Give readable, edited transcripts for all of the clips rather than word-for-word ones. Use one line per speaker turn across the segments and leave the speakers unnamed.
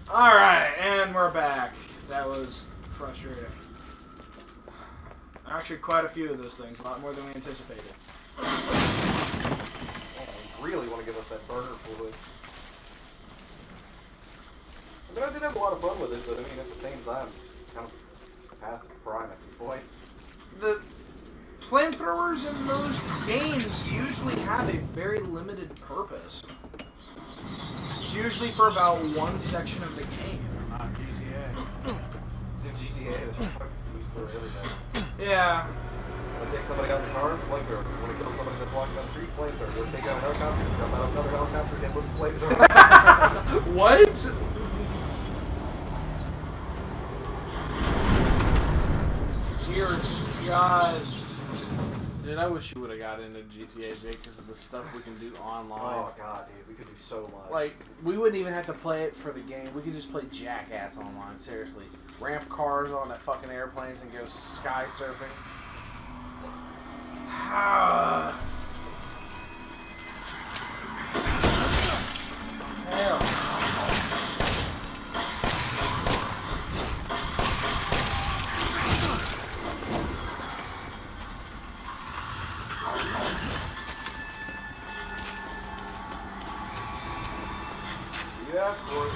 Alright, and we're back. That was frustrating. Actually, quite a few of those things. A lot more than we anticipated.
Oh, I really want to give us that burner fluid. I mean, I did have a lot of fun with it, but I mean, at the same time, it's kind of past its prime at this point.
The flamethrowers in most games usually have a very limited purpose. It's usually for about one section of the game.
Not GTA.
In GTA, it's fucking used for everything.
Yeah.
Want to take somebody out in the car? Flamethrower. Want to kill somebody that's walking down the street? Flamethrower. Want to take out a helicopter? Jump out of another helicopter? Then put the flamethrower.
What? Dear God.
Dude, I wish you would have got into GTA, Jake, because of the stuff we can do online.
Oh, God, dude. We could do so much.
Like, we wouldn't even have to play it for the game. We could just play Jackass online, seriously. Ramp cars on the fucking airplanes and go sky surfing.
Hell.
You asked for it.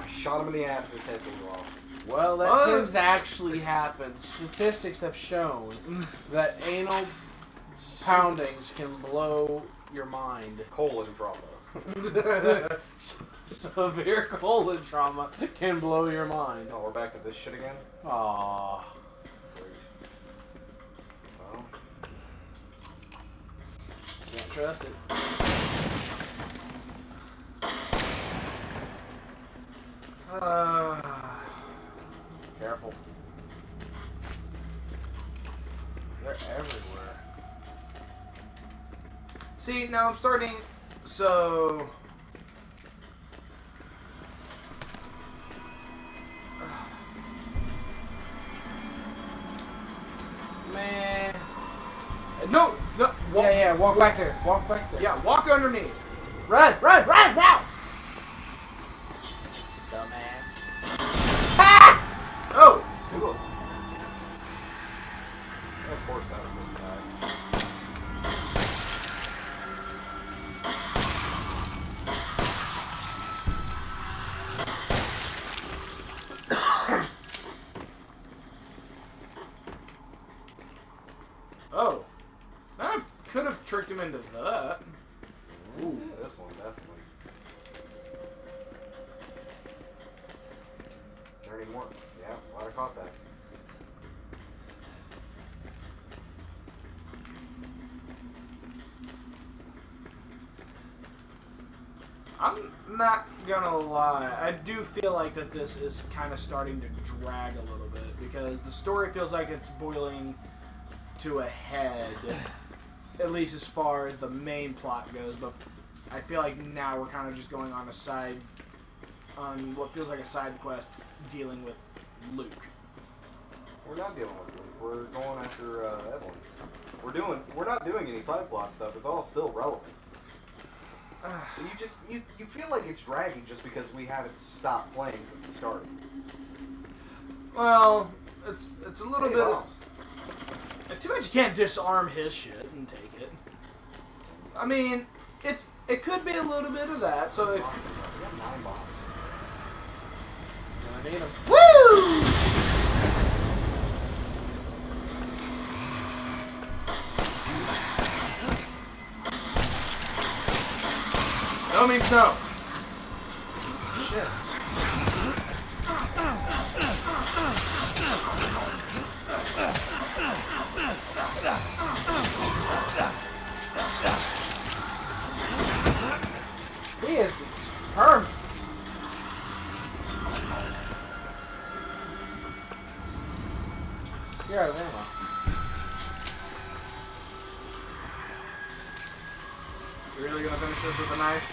Shot him in the ass and his head blew off.
Well, that tends to actually happen. Statistics have shown that anal poundings can blow your mind.
Colon trauma.
Severe colon trauma can blow your mind.
Oh, we're back to this shit again?
Aww.
Great. Well,
Can't trust it. Careful. They're everywhere.
See, now I'm starting. So.
Man.
No! No! Walk,
Yeah, walk back there. Walk back there.
yeah, walk underneath.
Run! Now! Dumbass.
Oh!
cool. Of course that would be bad.
Oh. I could have tricked him into that.
Ooh, yeah, this one definitely. Is there any more? Yeah, glad I caught that.
I'm not gonna lie. I do feel like that this is kind of starting to drag a little bit because the story feels like it's boiling to a head, at least as far as the main plot goes. But I feel like now we're kind of just going on on what feels like a side quest dealing with Luke.
We're not dealing with Luke. We're going after Evelyn. We're not doing any side plot stuff. It's all still relevant. You feel like it's dragging just because we haven't stopped playing since we started.
Well, it's a little
Hey,
bit.
bombs.
Too bad you can't disarm his shit and take it. I mean, it could be a little bit of that. So it,
We have 9 bombs.
I need him.
woo! No means no.
Shit. He is determined. You're out of ammo.
You really gonna finish this with a knife?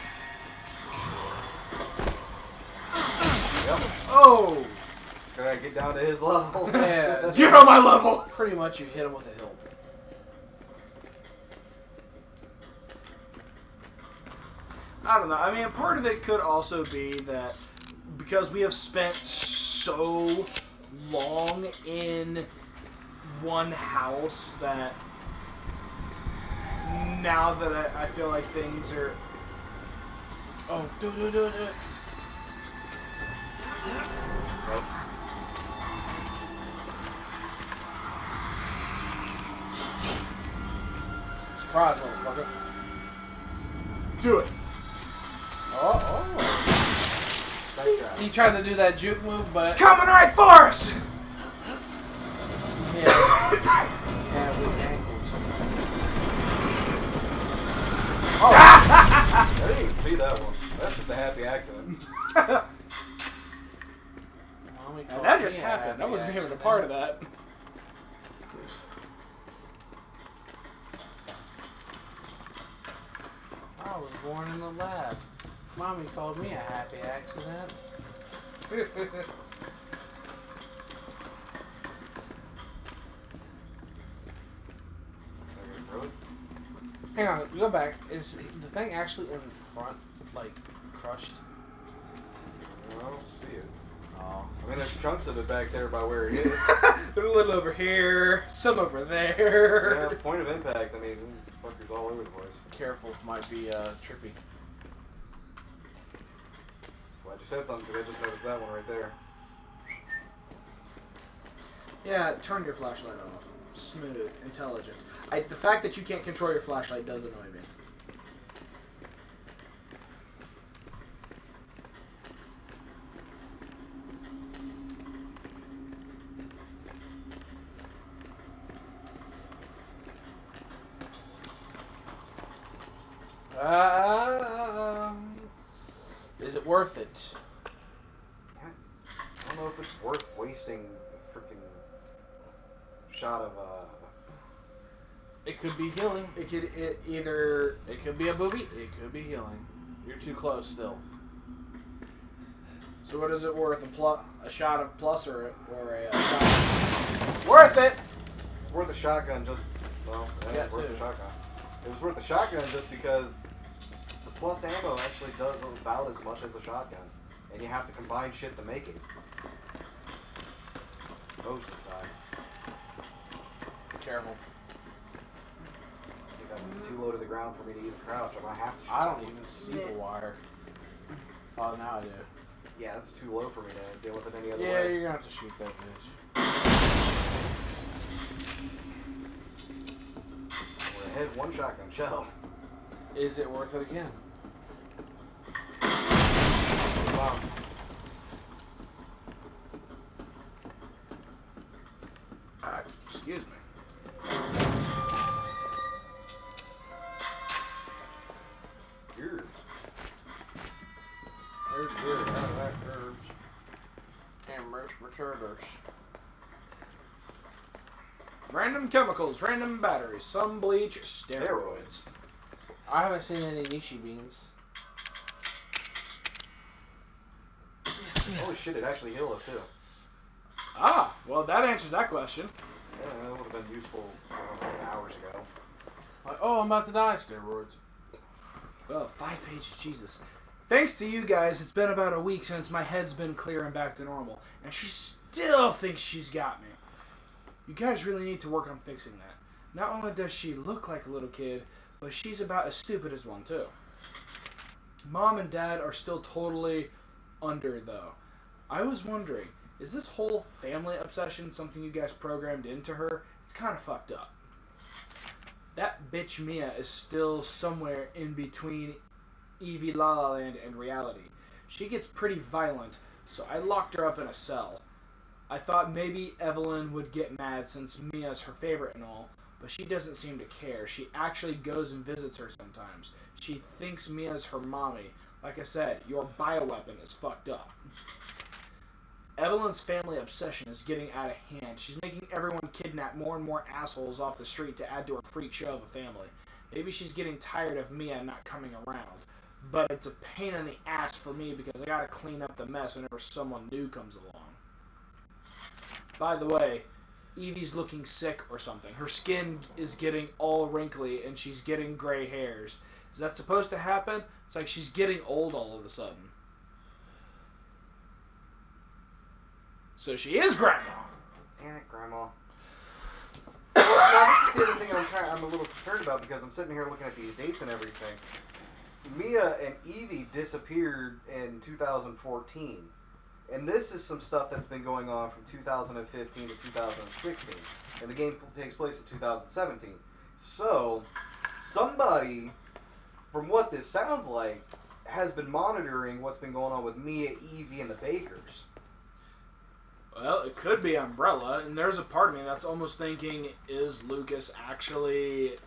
Yep.
Oh!
Can I get down to his level?
Yeah.
Get on my level!
Pretty much you hit him with a hilt.
I don't know. I mean, part of it could also be that because we have spent so long in one house that now that I feel like things are...
Oh, do.
Nope.
Surprise, motherfucker.
Do it.
Oh.
Nice try.
He tried to do that juke move, but...
It's coming right for us!
Yeah, with ankles.
Oh! I didn't even see that one. That's just a happy accident.
And that just happened. I wasn't even a part of that.
I was born in a lab. Mommy called me a happy accident.
Really?
Hang on, go back. Is the thing actually in front, like, crushed?
I don't see it.
Oh.
I mean, there's chunks of it back there by where it is.
A little over here, some over there.
Yeah, point of impact. I mean, fuckers all over the place.
Careful, might be trippy.
Glad you said something because I just noticed that one right there.
Yeah, turn your flashlight off. Smooth, intelligent. The fact that you can't control your flashlight does annoy me.
Is it worth it?
I don't know if it's worth wasting a freaking shot of
It could be healing.
It could either...
It could be a booby. It could be healing. You're too close still.
So what is it worth? A shot of plus or a shot? Worth it!
It's worth a shotgun just... Well, yeah, it's worth a shotgun. It was worth a shotgun just because the plus ammo actually does about as much as a shotgun. And you have to combine shit to make it. Most of the time.
Careful.
I think that one's too low to the ground for me to even crouch. I might have to shoot.
I don't even see the wire. Oh, now I do.
Yeah, that's too low for me to deal with it any other
Yeah,
way.
you're gonna have to shoot that bitch.
We're ahead one shotgun shell.
Is it worth it again?
Wow.
Excuse me.
Yours.
There's good. I like herbs. And roast retarders.
Random chemicals, random batteries, some bleach, steroids.
I haven't seen any nishi beans.
Holy shit, it actually healed us too.
Ah, well that answers that question.
Yeah, that would have been useful hours ago.
Like, oh, I'm about to die. Steroids.
Well, 5 pages, Jesus. Thanks to you guys, it's been about a week since my head's been clear and back to normal, and she still thinks she's got me. You guys really need to work on fixing that. Not only does she look like a little kid, but she's about as stupid as one too. Mom and Dad are still totally under though. I was wondering, is this whole family obsession something you guys programmed into her? It's kind of fucked up. That bitch Mia is still somewhere in between Evie La La Land and reality. She gets pretty violent, so I locked her up in a cell. I thought maybe Evelyn would get mad since Mia's her favorite and all, but she doesn't seem to care. She actually goes and visits her sometimes. She thinks Mia's her mommy. Like I said, your bioweapon is fucked up. Evelyn's family obsession is getting out of hand. She's making everyone kidnap more and more assholes off the street to add to her freak show of a family. Maybe she's getting tired of Mia not coming around. But it's a pain in the ass for me because I gotta clean up the mess whenever someone new comes along. By the way, Evie's looking sick or something. Her skin is getting all wrinkly and she's getting gray hairs. Is that supposed to happen? It's like she's getting old all of a sudden. So she is Grandma.
Damn it, Grandma. Now, this is the other thing I'm a little concerned about because I'm sitting here looking at these dates and everything. Mia and Evie disappeared in 2014. And this is some stuff that's been going on from 2015 to 2016. And the game takes place in 2017. So, somebody, from what this sounds like, has been monitoring what's been going on with Mia, Evie, and the Bakers.
Well, it could be Umbrella, and there's a part of me that's almost thinking, is Lucas actually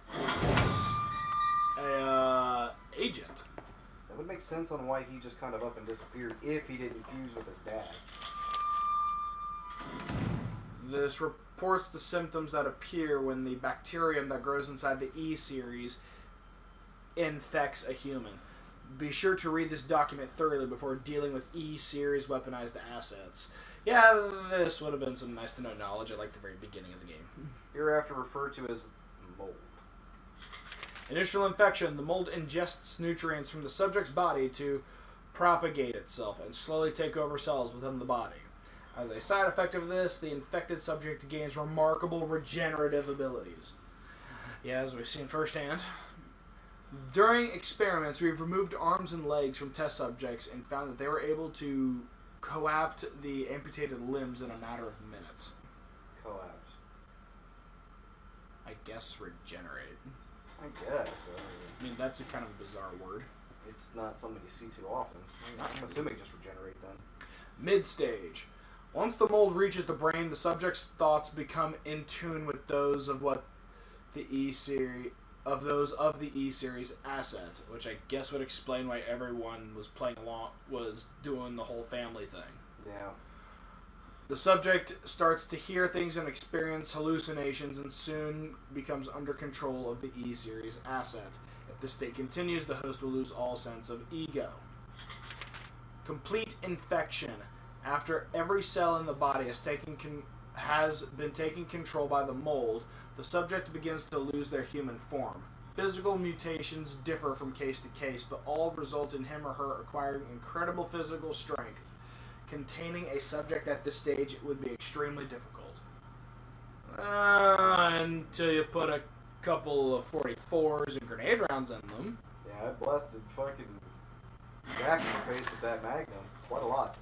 a agent?
That would make sense on why he just kind of up and disappeared if he didn't fuse with his dad.
This reports the symptoms that appear when the bacterium that grows inside the E-series infects a human. Be sure to read this document thoroughly before dealing with E-series weaponized assets. Yeah, this would have been some nice to know knowledge at like the very beginning of the game.
Hereafter referred to as mold.
Initial infection. The mold ingests nutrients from the subject's body to propagate itself and slowly take over cells within the body. As a side effect of this, the infected subject gains remarkable regenerative abilities. Yeah, as we've seen firsthand. During experiments, we've removed arms and legs from test subjects and found that they were able to coapt the amputated limbs in a matter of minutes.
Collapse.
I guess regenerate.
I guess.
I mean, that's a kind of bizarre word.
It's not something you see too often. I'm assuming just regenerate then.
Mid-stage. Once the mold reaches the brain, the subject's thoughts become in tune with those of what the E-series of the E-series assets, which I guess would explain why everyone was playing along, was doing the whole family thing.
Yeah.
The subject starts to hear things and experience hallucinations and soon becomes under control of the E-series asset. If the state continues, the host will lose all sense of ego. Complete infection. After every cell in the body has been taken control by the mold, the subject begins to lose their human form. Physical mutations differ from case to case, but all result in him or her acquiring incredible physical strength. Containing a subject at this stage would be extremely difficult. Until you put a couple of 44s and grenade rounds in them.
Yeah, I blasted fucking Jack in the face with that Magnum. Quite a lot.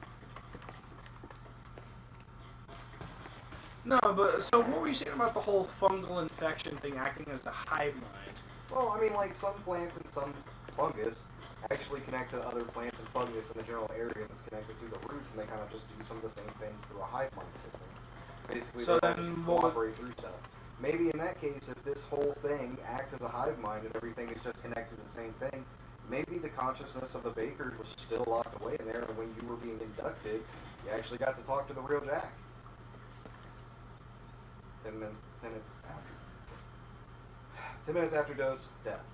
No, but so what were you saying about the whole fungal infection thing acting as the hive mind?
Well, I mean, like some plants and some fungus actually connect to other plants and fungus in the general area that's connected through the roots, and they kind of just do some of the same things through a hive mind system. Basically,
So
they
then
just
what-
cooperate through stuff. Maybe in that case, if this whole thing acts as a hive mind and everything is just connected to the same thing, maybe the consciousness of the Bakers was still locked away in there, and when you were being inducted, you actually got to talk to the real Jack. 10 minutes after dose, death.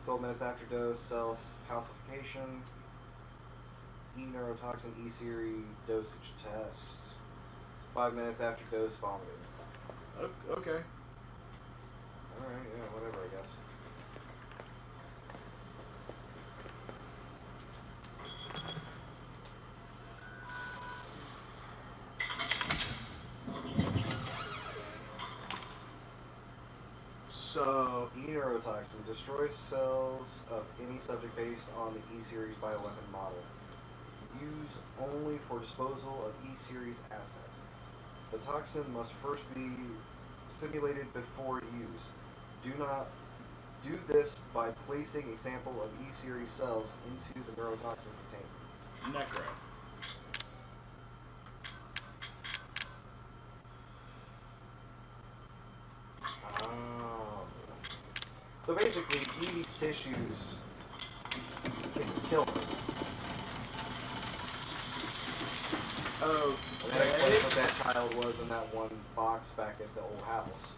12 minutes after dose, cells calcification. E-neurotoxin E-series dosage test. 5 minutes after dose, vomiting.
Okay.
Alright, yeah, whatever, I guess.
So,
E-neurotoxin destroys cells of any subject based on the E-series bioweapon model. Used only for disposal of E-series assets. The toxin must first be stimulated before use. Do not do this by placing a sample of E-series cells into the neurotoxin container.
Necro.
So basically, Evie's tissues can kill her.
Oh,
And that explains what that child was in that one box back at the old house.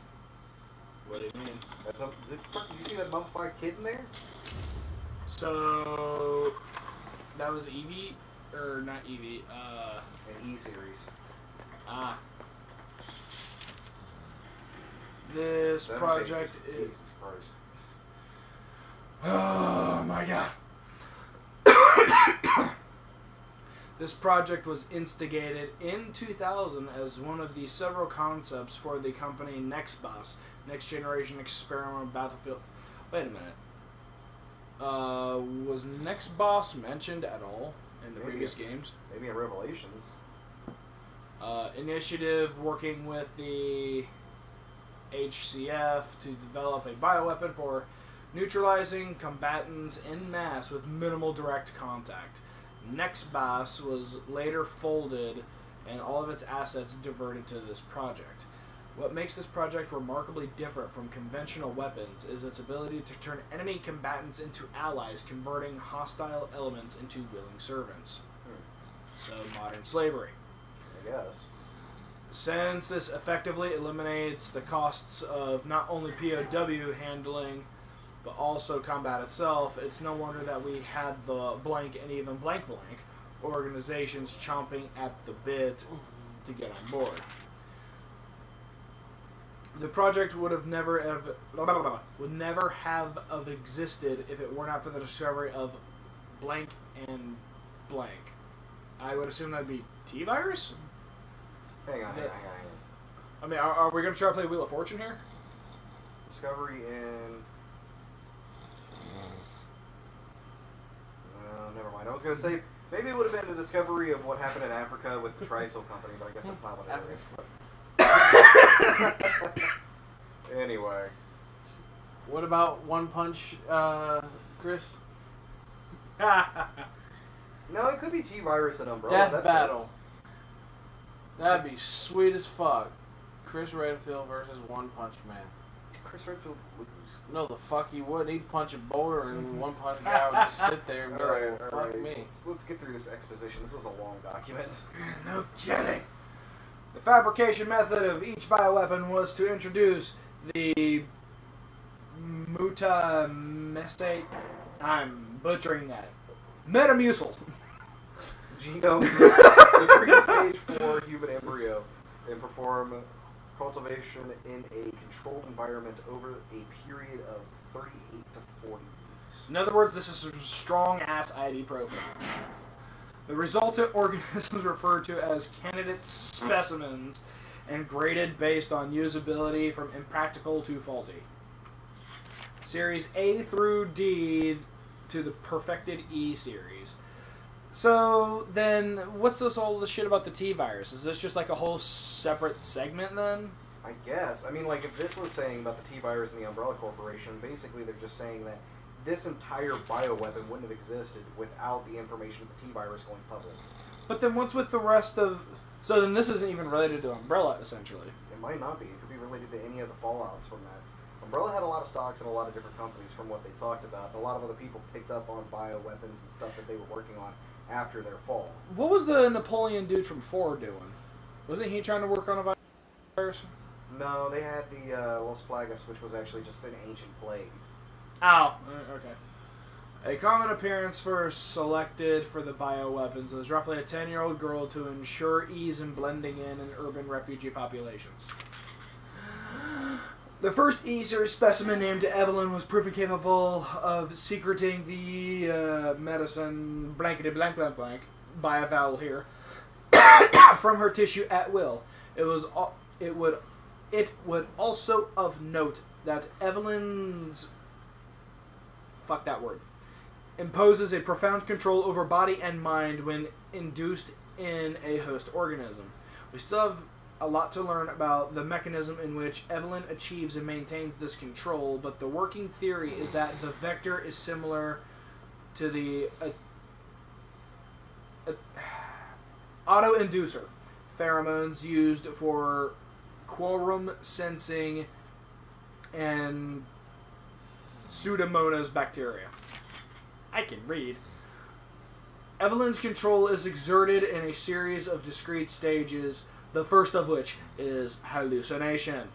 what do you mean?
That's a. Did you see that mummified kid in there?
So, that was Evie, or not Evie,
An E-series.
This
Seven
project
pages.
is...
Jesus Christ.
Oh my god. This project was instigated in 2000 as one of the several concepts for the company NextBoss, Next Generation Experimental Battlefield. Wait a minute. Was NextBoss mentioned at all in the previous games?
Maybe in Revelations.
Initiative working with the HCF to develop a bioweapon for neutralizing combatants en masse with minimal direct contact. NextBoss was later folded and all of its assets diverted to this project. What makes this project remarkably different from conventional weapons is its ability to turn enemy combatants into allies, converting hostile elements into willing servants. So, modern slavery.
I guess.
Since this effectively eliminates the costs of not only POW handling, but also combat itself, it's no wonder that we had the blank and even blank organizations chomping at the bit to get on board. The project would never have existed if it were not for the discovery of blank and blank. I would assume that'd be T-Virus?
Hang on.
I mean, are we going to try to play Wheel of Fortune here?
Discovery in... never mind. I was going to say, maybe it would have been a discovery of what happened in Africa with the Trisol Company, but I guess that's not what it is. Anyway.
What about One Punch, Chris?
No, it could be T-Virus and Umbrella.
Death
that
Battle.
fits.
That'd be sweet as fuck. Chris Redfield versus One Punch Man.
Chris Redfield lose.
No, the fuck he would. He'd punch a boulder and One Punch guy would just sit there and be like, well, fuck me.
Let's get through this exposition. This was a long document.
No kidding. The fabrication method of each bioweapon was to introduce the mutamesate. I'm butchering that. Metamucil.
Genome, the pre-stage 4 human embryo, and perform cultivation in a controlled environment over a period of 38 to 40 weeks.
In other words, this is a strong-ass ID profile. The resultant organisms referred to as candidate specimens and graded based on usability from impractical to faulty. Series A through D to the perfected E series. So, then, what's all the shit about the T-Virus? Is this just like a whole separate segment, then?
I guess. I mean, like, if this was saying about the T-Virus and the Umbrella Corporation, basically they're just saying that this entire bioweapon wouldn't have existed without the information of the T-Virus going public.
But then what's with the rest of... So then this isn't even related to Umbrella, essentially.
It might not be. It could be related to any of the fallouts from that. Umbrella had a lot of stocks in a lot of different companies from what they talked about. And a lot of other people picked up on bioweapons and stuff that they were working on after their fall.
What was the Napoleon dude from 4 doing? Wasn't he trying to work on a virus?
No, they had the Los Plagas, which was actually just an ancient plague.
Oh, okay. A common appearance for selected for the bioweapons is roughly a 10-year-old girl to ensure ease in blending in urban refugee populations. The first E-series specimen named Evelyn was proven capable of secreting the medicine blankety blank blank blank by a vowel here from her tissue at will. It would also of note that Evelyn's imposes a profound control over body and mind when induced in a host organism. We still have a lot to learn about the mechanism in which Evelyn achieves and maintains this control, but the working theory is that the vector is similar to the auto-inducer pheromones used for quorum sensing and Pseudomonas bacteria. I can read. Evelyn's control is exerted in a series of discrete stages, the first of which is hallucination.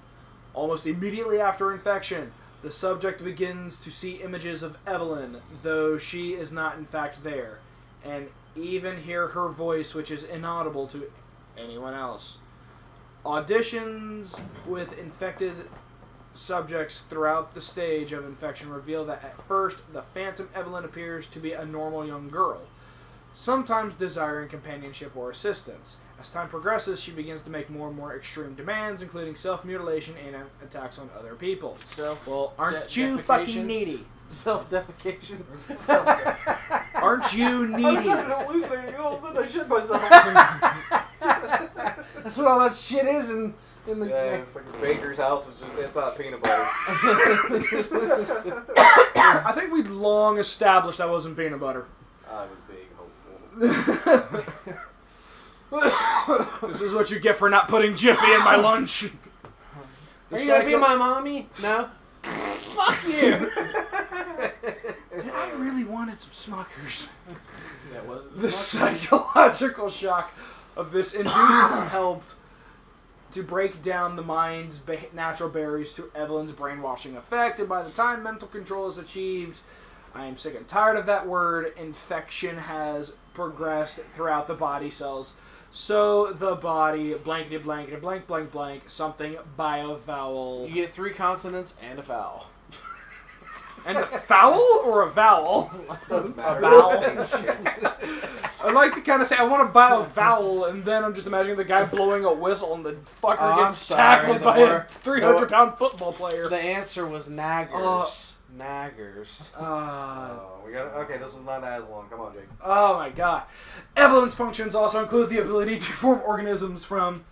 Almost immediately after infection, the subject begins to see images of Evelyn, though she is not in fact there, and even hear her voice, which is inaudible to anyone else. Auditions with infected subjects throughout the stage of infection reveal that at first the Phantom Evelyn appears to be a normal young girl, sometimes desiring companionship or assistance. As time progresses, she begins to make more and more extreme demands, including self-mutilation and attacks on other people. Aren't you fucking needy?
Self-defecation.
Aren't you
I'm
needy?
trying to hallucinate. All of a sudden I shit myself.
That's what all that shit is in the...
Yeah, fucking Baker's house is just, it's not peanut butter.
I think we'd long established that wasn't peanut butter.
I was being hopeful.
This is what you get for not putting Jiffy in my lunch.
Are you gonna be my mommy? No? Fuck you!
Dude, I really wanted some Smuckers.
That was
The psychological shock of this induces helped to break down the mind's natural barriers to Evelyn's brainwashing effect, and by the time mental control is achieved, I am sick and tired of that word, infection has progressed throughout the body cells. So the body, blankety blankety blank blank blank, something by a vowel.
You get 3 consonants and a vowel.
And a foul or a vowel?
Doesn't matter.
A vowel.
It's the same shit.
I like to kind of say, I want to buy a vowel, and then I'm just imagining the guy blowing a whistle, and the fucker gets tackled by a 300-pound football player.
The answer was naggers. Naggers.
We got okay. This was not as long. Come on, Jake.
Oh my god. Evelyn's functions also include the ability to form organisms from...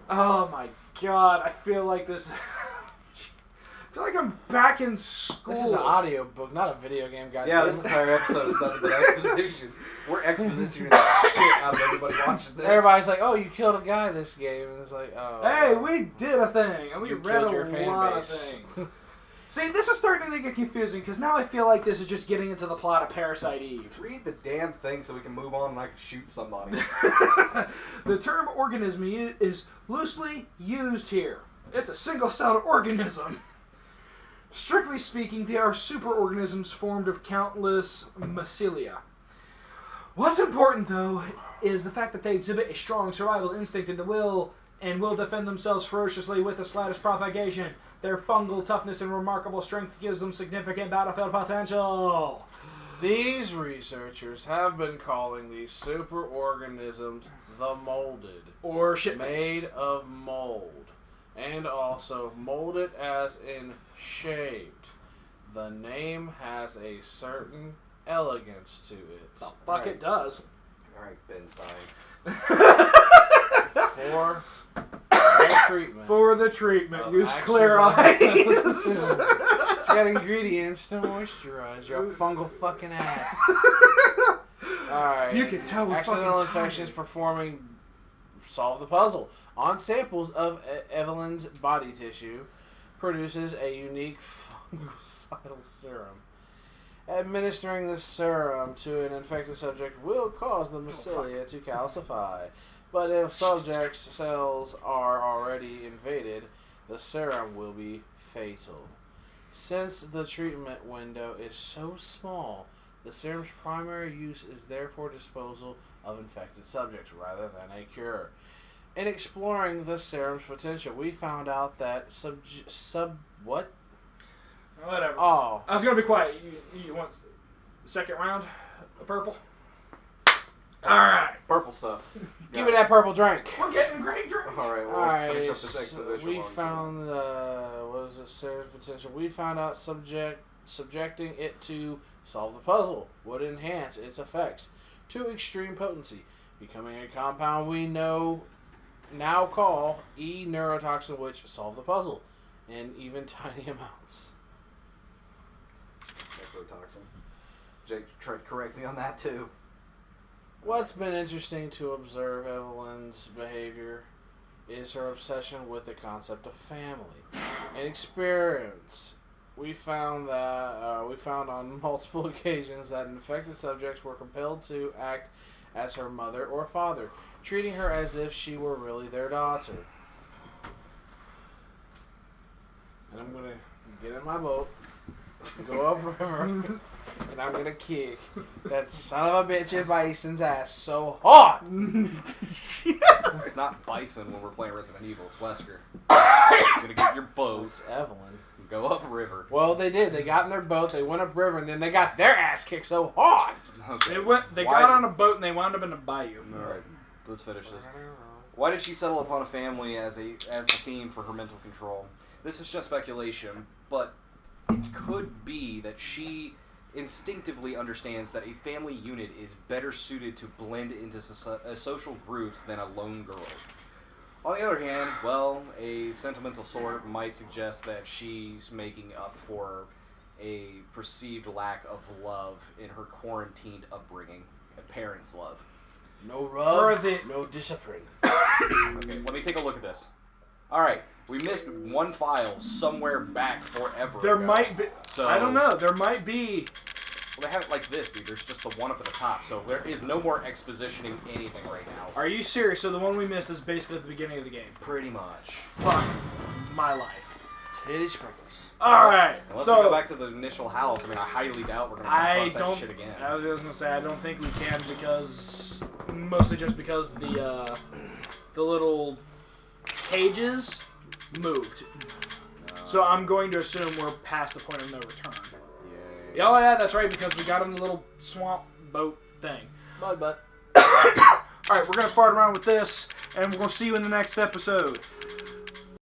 Oh my god, I feel like this... I feel like I'm back in school.
This is an audio book, not a video game, guys.
Yeah, this entire episode is nothing but exposition. We're expositioning the shit out of everybody watching this.
Everybody's like, oh, you killed a guy this game. And it's like, oh.
Hey, we did a thing, and we
You
read
killed
a
your fan
lot
base.
of things. See, this is starting to get confusing, because now I feel like this is just getting into the plot of Parasite Eve.
Read the damn thing so we can move on and I can shoot somebody.
The term organism is loosely used here. It's a single-celled organism. Strictly speaking, they are superorganisms formed of countless mycelia. What's important, though, is the fact that they exhibit a strong survival instinct and will defend themselves ferociously with the slightest provocation. Their fungal toughness and remarkable strength gives them significant battlefield potential.
These researchers have been calling these superorganisms the molded.
Or shit
Made of mold. And also molded as in shaped. The name has a certain elegance to it.
The fuck it does.
Alright, Ben Stein.
For the treatment.
For the treatment,
Of
use
actual-
clear eyes.
It's got ingredients to moisturize your fungal fucking ass. Alright.
You can tell we're
Accidental
fucking
infections
tired.
performing solve the puzzle. On samples of Evelyn's body tissue produces a unique fungicidal serum. Administering this serum to an infected subject will cause the mycelia to calcify. But if subject's cells are already invaded, the serum will be fatal. Since the treatment window is so small, the serum's primary use is therefore disposal of infected subjects rather than a cure. In exploring the serum's potential, we found out that what?
Whatever.
Oh.
I was gonna be quiet. You want second round of purple? Alright.
Purple stuff.
Give me that purple drink.
We're getting great drink.
Alright, well,
Alright,
let's finish up this exposition.
we
while
found what is it? Serum's potential. We found out subjecting it to solve the puzzle would enhance its effects to extreme potency, becoming a compound we now call E-neurotoxin, which solve the puzzle in even tiny amounts.
Necrotoxin. Jake tried to correct me on that too.
What's been interesting to observe Evelyn's behavior is her obsession with the concept of family and experience. We found on multiple occasions that infected subjects were compelled to act as her mother or father, treating her as if she were really their daughter. And I'm gonna get in my boat, go upriver, and I'm gonna kick that son of a bitch in Bison's ass so hard.
It's not Bison when we're playing Resident Evil, it's Wesker. You're gonna get your boat
It's Evelyn.
Go upriver.
Well, they did. They got in their boat, they went upriver, and then they got their ass kicked so hard.
Okay.
They got on a boat and they wound up in a bayou.
Alright, let's finish this. Why did she settle upon a family as the theme for her mental control? This is just speculation, but it could be that she instinctively understands that a family unit is better suited to blend into social groups than a lone girl. On the other hand, well, a sentimental sort might suggest that she's making up for a perceived lack of love in her quarantined upbringing, a parent's love.
No love, no discipline.
Okay, let me take a look at this. Alright, we missed one file somewhere back forever
There
ago.
might be...
So,
I don't know. There might be...
Well, they have it like this, dude. There's just the one up at the top, so there is no more expositioning anything right now.
Are you serious? So the one we missed is basically at the beginning of the game.
Pretty much.
Fuck my life.
Titty sprinkles.
Alright,
Unless
so...
we go back to the initial house, I mean, I highly doubt we're going to come across that shit again.
I was just going to say, I don't think we can because... Mostly just because the little cages moved. So I'm going to assume we're past the point of no return.
Yeah.
Oh yeah, that's right, because we got on the little swamp boat thing.
But.
Alright, we're going to fart around with this, and we're going to see you in the next episode.